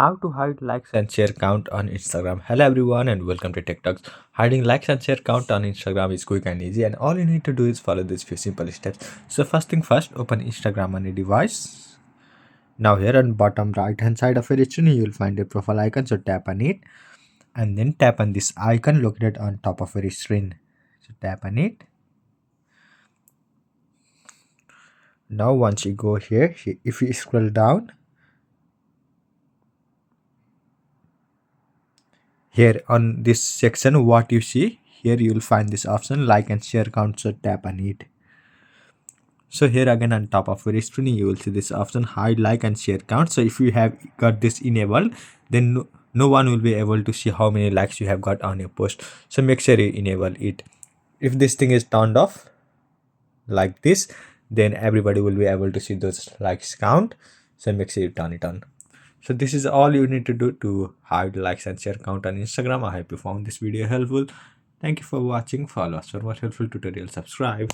How to hide likes and share count on Instagram. Hello everyone and welcome to Tech Talks. Hiding likes and share count on Instagram is quick and easy, and all you need to do is follow these few simple steps. So first thing first, open Instagram on your device. Now here on bottom right hand side of your screen you will find a profile icon, so tap on it and then tap on this icon located on top of your screen. So tap on it. Now once you go here, if you scroll down, here on this section what you see here, you will find this option like and share count, so tap on it. So here again on top of your screen you will see this option hide like and share count. So if you have got this enabled, then no one will be able to see how many likes you have got on your post. So make sure you enable it. If this thing is turned off like this, then everybody will be able to see those likes count. So make sure you turn it on. So this is all you need to do to hide likes and share count on Instagram. I hope you found this video helpful. Thank you for watching. Follow us for more helpful tutorials. Subscribe.